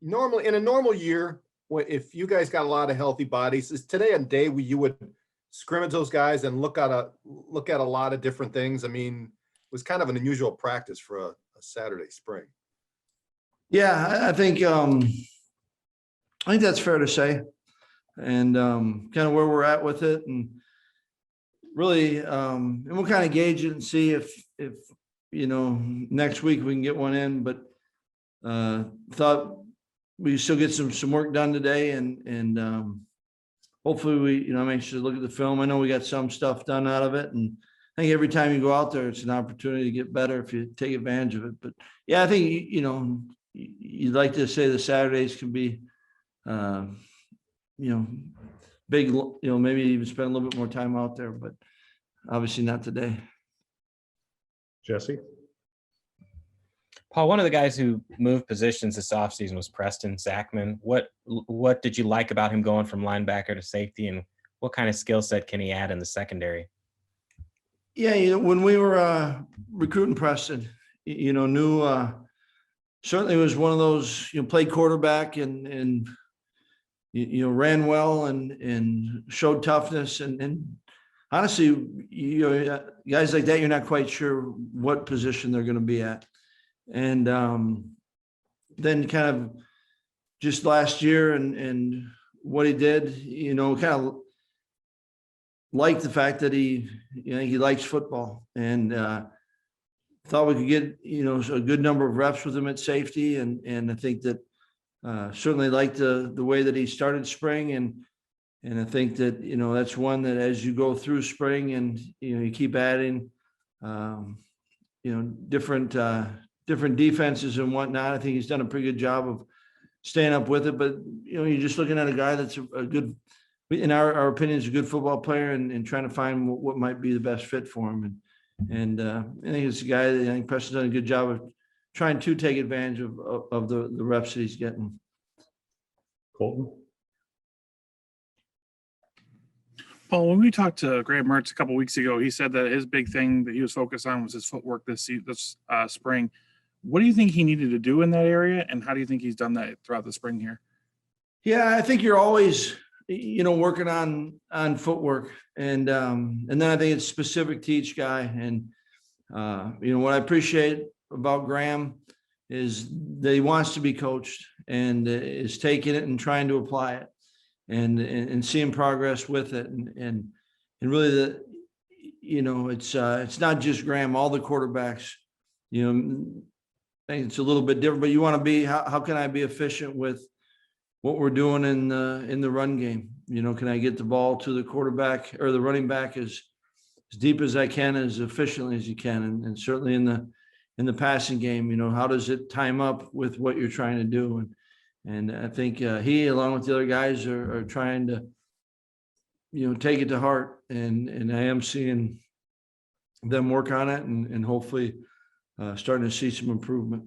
normally in a normal year, if you guys got a lot of healthy bodies, is today a day where you would scrimmage those guys and look at a lot of different things? I mean, it was kind of an unusual practice for a Saturday spring. Yeah, I think that's fair to say, and kind of where we're at with it, and really, and we'll kind of gauge it and see if next week we can get one in. But thought we still get some work done today, and hopefully I'm anxious to look at the film. I know we got some stuff done out of it, and I think every time you go out there, it's an opportunity to get better if you take advantage of it. But yeah, I think you'd like to say the Saturdays can be big, maybe even spend a little bit more time out there, but obviously not today. Jesse? Paul, one of the guys who moved positions this offseason was Preston Zachman. What did you like about him going from linebacker to safety, and what kind of skill set can he add in the secondary? Yeah, when we were recruiting Preston, knew certainly was one of those, played quarterback and ran well and showed toughness, and honestly, guys like that, you're not quite sure what position they're going to be at. And then kind of just last year and what he did, kind of liked the fact that he likes football, and thought we could get, a good number of reps with him at safety. And I think that certainly liked the way that he started spring. And I think that, that's one that as you go through spring and, you keep adding, different defenses and whatnot, I think he's done a pretty good job of staying up with it. But, you're just looking at a guy that's a good, in our opinion, is a good football player, and trying to find what might be the best fit for him. And I think it's a guy that I think Preston's done a good job of trying to take advantage of the reps that he's getting. Colton? Paul, when we talked to Graham Mertz a couple of weeks ago, he said that his big thing that he was focused on was his footwork this spring. What do you think he needed to do in that area, and how do you think he's done that throughout the spring here? Yeah, I think you're always, working on footwork, and then I think it's specific to each guy. And what I appreciate about Graham is that he wants to be coached and is taking it and trying to apply it, and seeing progress with it, and really it's not just Graham. All the quarterbacks, I think it's a little bit different, but you want to be, how can I be efficient with what we're doing in the run game? Can I get the ball to the quarterback or the running back as deep as I can, as efficiently as you can, and certainly in the passing game, how does it time up with what you're trying to do? And I think he, along with the other guys, are trying to, take it to heart, and I am seeing them work on it, and hopefully starting to see some improvement.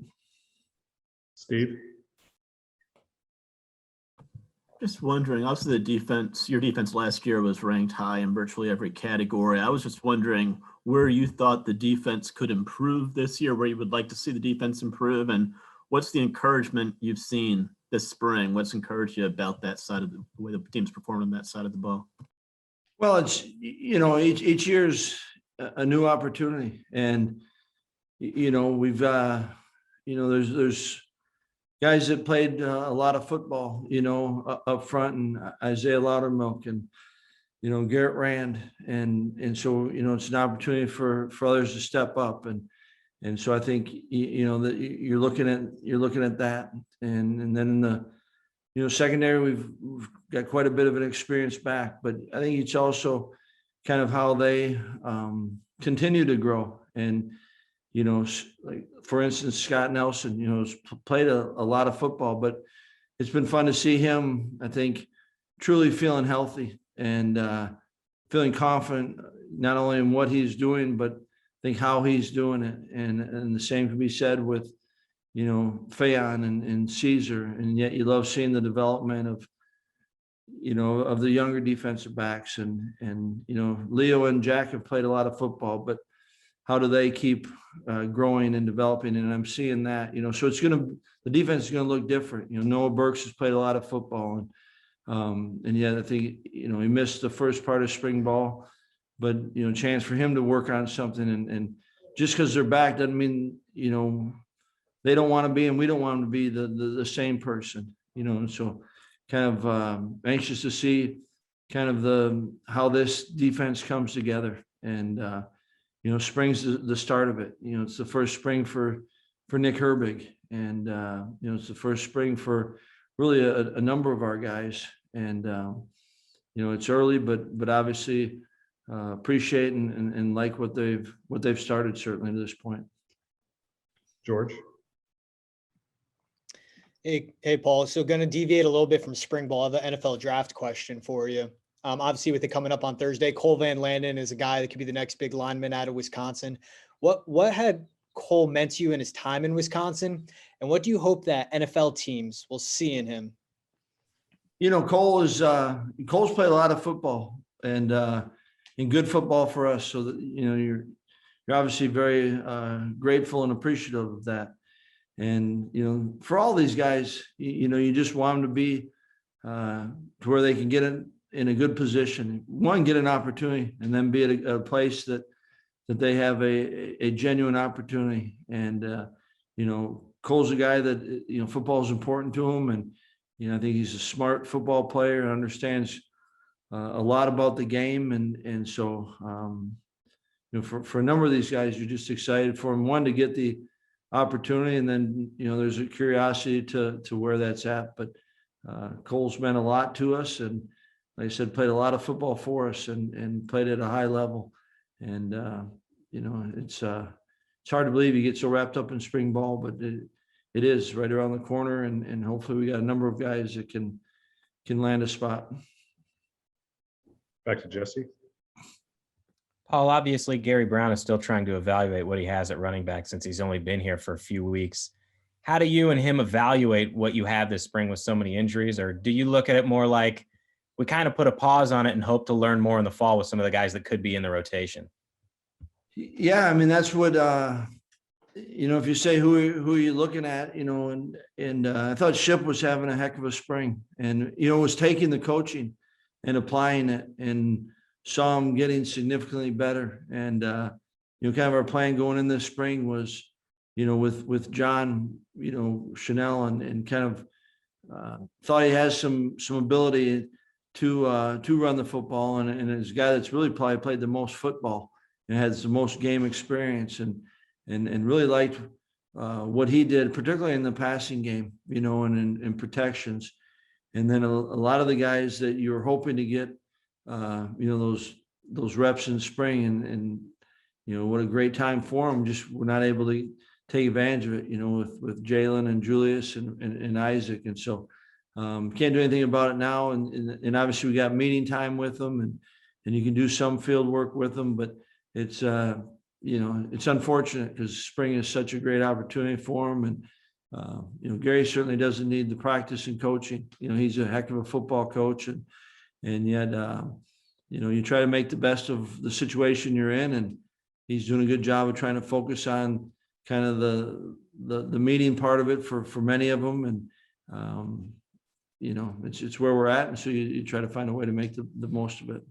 Steve? Just wondering, also your defense last year was ranked high in virtually every category. I was just wondering where you thought the defense could improve this year, where you would like to see the defense improve, and what's the encouragement you've seen this spring? What's encouraged you about that side of the way the team's performing on that side of the ball? Well, it's, each year's a new opportunity, and, we've, there's guys that played a lot of football, up front, and Isaiah Loudermilk and, Garrett Rand. And so, it's an opportunity for others to step up. And so I think, that you're looking at that. And then in the, secondary, we've got quite a bit of an experience back, but I think it's also kind of how they continue to grow. And, like, for instance, Scott Nelson, has played a lot of football, but it's been fun to see him, I think, truly feeling healthy and feeling confident, not only in what he's doing, but I think how he's doing it. And the same can be said with, Fayon and Caesar. And yet you love seeing the development of, of the younger defensive backs. And Leo and Jack have played a lot of football, but how do they keep growing and developing? And I'm seeing that, so the defense is going to look different. Noah Burks has played a lot of football, and yet I think, he missed the first part of spring ball, but, chance for him to work on something, and just because they're back doesn't mean, they don't want to be, and we don't want them to be the same person, and so kind of anxious to see kind of how this defense comes together. And, spring's the start of it. It's the first spring for Nick Herbig, and, it's the first spring for really a number of our guys. And, it's early, but obviously appreciate and like what they've started, certainly to this point. George? Hey, Paul. So going to deviate a little bit from spring ball. I have an NFL draft question for you. Obviously, with it coming up on Thursday, Cole Van Landen is a guy that could be the next big lineman out of Wisconsin. What had Cole meant to you in his time in Wisconsin, and what do you hope that NFL teams will see in him? Cole's played a lot of football, and good football for us. So that you're obviously very grateful and appreciative of that. And, for all these guys, you just want them to be to where they can get in a good position. One, get an opportunity, and then be at a place that they have a genuine opportunity. And, Cole's a guy that, football is important to him. And, I think he's a smart football player and understands a lot about the game. And so, for a number of these guys, you're just excited for them, one, to get the opportunity, and then there's a curiosity to where that's at. But Cole's meant a lot to us, and like I said, played a lot of football for us, and played at a high level. And it's hard to believe you get so wrapped up in spring ball, but it is right around the corner, and hopefully we got a number of guys that can land a spot. Back to Jesse. Paul, obviously Gary Brown is still trying to evaluate what he has at running back since he's only been here for a few weeks. How do you and him evaluate what you have this spring with so many injuries? Or do you look at it more like we kind of put a pause on it and hope to learn more in the fall with some of the guys that could be in the rotation? Yeah, I mean, that's what, if you say who are you looking at, and I thought Ship was having a heck of a spring, and, was taking the coaching and applying it, and saw him getting significantly better. And, kind of our plan going in this spring was, with John, Chanel, and kind of thought he has some ability to run the football, and is a guy that's really probably played the most football and has the most game experience, and really liked what he did, particularly in the passing game, and in protections. And then a lot of the guys that you're hoping to get, those reps in spring, and what a great time for them. Just we're not able to take advantage of it, with Jalen and Julius and Isaac. And so can't do anything about it now. And obviously we got meeting time with them, and you can do some field work with them, but it's, it's unfortunate because spring is such a great opportunity for them. And, Gary certainly doesn't need the practice and coaching. He's a heck of a football coach, and yet, you try to make the best of the situation you're in, and he's doing a good job of trying to focus on kind of the meeting part of it for many of them. And, it's where we're at. And so you try to find a way to make the most of it.